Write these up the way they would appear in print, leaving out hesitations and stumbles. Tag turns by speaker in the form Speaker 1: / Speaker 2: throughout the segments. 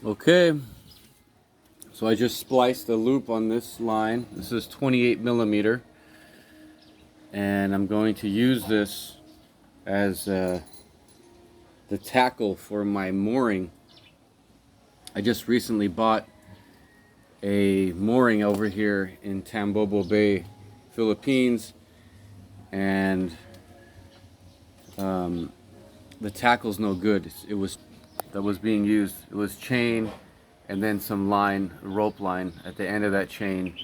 Speaker 1: Okay, so I just spliced a loop on this line. This is 28 millimeter, and I'm going to use this as the tackle for my mooring. I just recently bought a mooring over here in Tambobo Bay, Philippines, and the tackle's no good. That was being used. It was chain and then some line, rope line at the end of that chain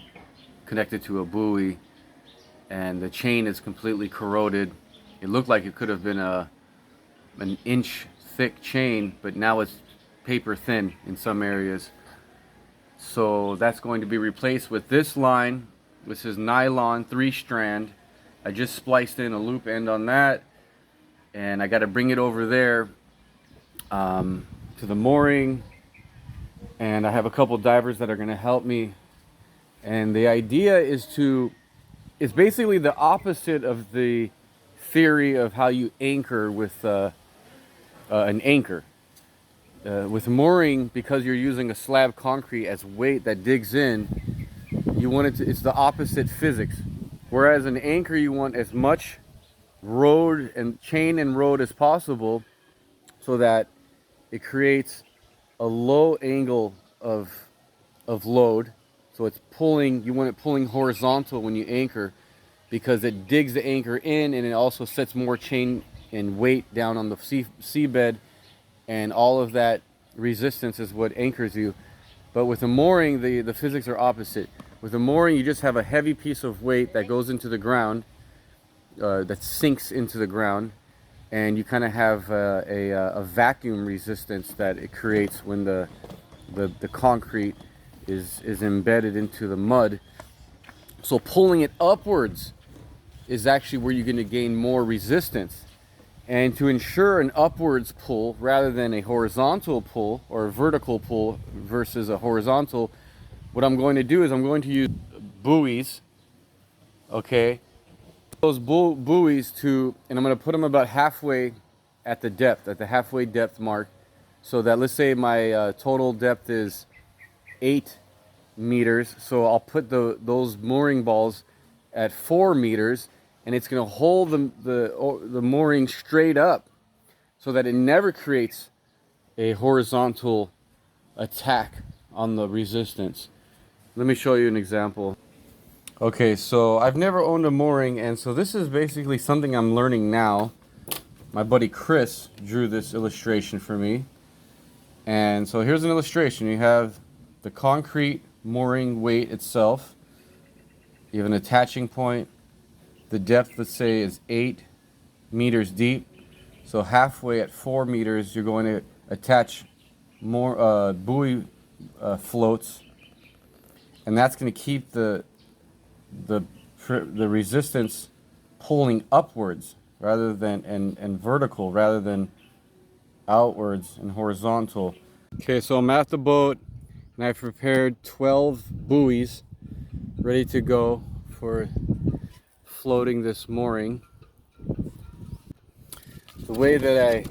Speaker 1: connected to a buoy, and the chain is completely corroded. It looked like it could have been an inch thick chain, but now it's paper thin in some areas. So that's going to be replaced with this line, which is nylon 3-strand. I just spliced in a loop end on that, and I got to bring it over there to the mooring, and I have a couple divers that are going to help me. And the idea is it's basically the opposite of the theory of how you anchor with an anchor. With mooring, because you're using a slab concrete as weight that digs in, it's the opposite physics. Whereas an anchor, you want as much road and chain and road as possible, so that it creates a low angle of load. So it's pulling, you want it pulling horizontal when you anchor, because it digs the anchor in, and it also sets more chain and weight down on the seabed, and all of that resistance is what anchors you. But with a mooring, the physics are opposite. With a mooring, you just have a heavy piece of weight that goes into the ground, that sinks into the ground, and you kind of have a vacuum resistance that it creates when the concrete is embedded into the mud. So pulling it upwards is actually where you're going to gain more resistance. And to ensure an upwards pull rather than a horizontal pull, or a vertical pull versus a horizontal, what I'm going to do is I'm going to use buoys, okay? Those buoys and I'm going to put them about halfway at the halfway depth mark, so that, let's say my total depth is 8 meters. So I'll put those mooring balls at 4 meters, and it's going to hold the mooring straight up, so that it never creates a horizontal attack on the resistance. Let me show you an example. Okay, so I've never owned a mooring, and so this is basically something I'm learning now. My buddy Chris drew this illustration for me. And so here's an illustration. You have the concrete mooring weight itself. You have an attaching point. The depth, let's say, is 8 meters deep. So halfway at 4 meters, you're going to attach more buoy floats, and that's going to keep the resistance pulling upwards rather than and vertical rather than outwards and horizontal. Okay, so I'm at the boat, and I've prepared 12 buoys ready to go for floating this mooring. The way that I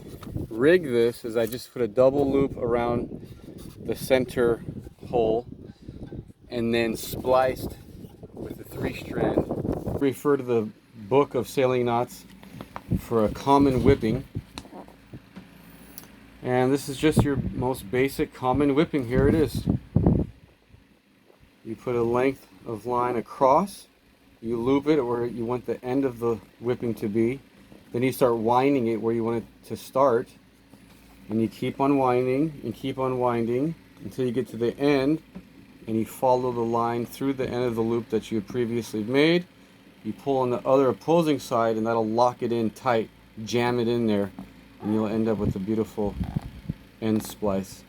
Speaker 1: rig this is I just put a double loop around the center hole, and then spliced with a 3-strand. Refer to the book of sailing knots for a common whipping. And this is just your most basic common whipping. Here it is. You put a length of line across, you loop it where you want the end of the whipping to be, then you start winding it where you want it to start, and you keep on winding and keep on winding until you get to the end, and you follow the line through the end of the loop that you had previously made. You pull on the other opposing side, and that'll lock it in tight, jam it in there, and you'll end up with a beautiful end splice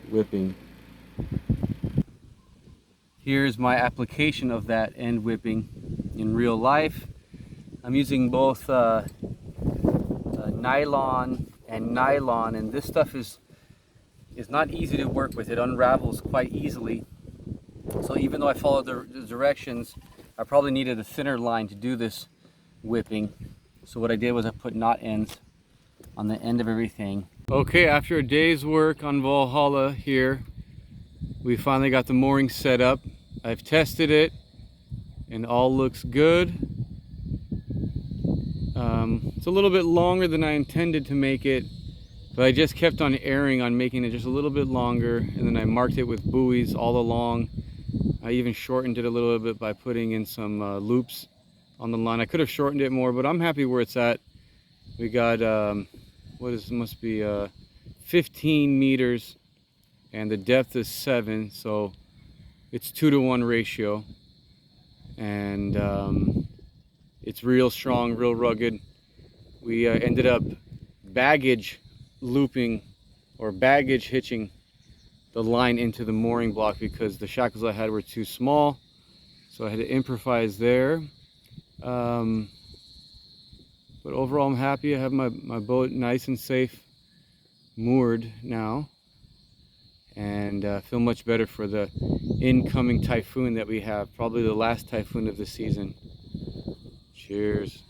Speaker 1: whipping. Here's my application of that end whipping in real life. I'm using both nylon and nylon, and this stuff is not easy to work with. It unravels quite easily. So even though I followed the directions, I probably needed a thinner line to do this whipping. So what I did was I put knot ends on the end of everything. Okay, after a day's work on Valhalla here, we finally got the mooring set up. I've tested it and all looks good. It's a little bit longer than I intended to make it, but I just kept on erring on making it just a little bit longer, and then I marked it with buoys all along. I even shortened it a little bit by putting in some loops on the line. I could have shortened it more, but I'm happy where it's at. We got must be 15 meters, and the depth is 7, so it's 2-to-1 ratio, and it's real strong, real rugged. We ended up baggage looping or baggage hitching the line into the mooring block because the shackles I had were too small, so I had to improvise there. But overall I'm happy. I have my boat nice and safe moored now, and feel much better for the incoming typhoon that we have, probably the last typhoon of the season. Cheers.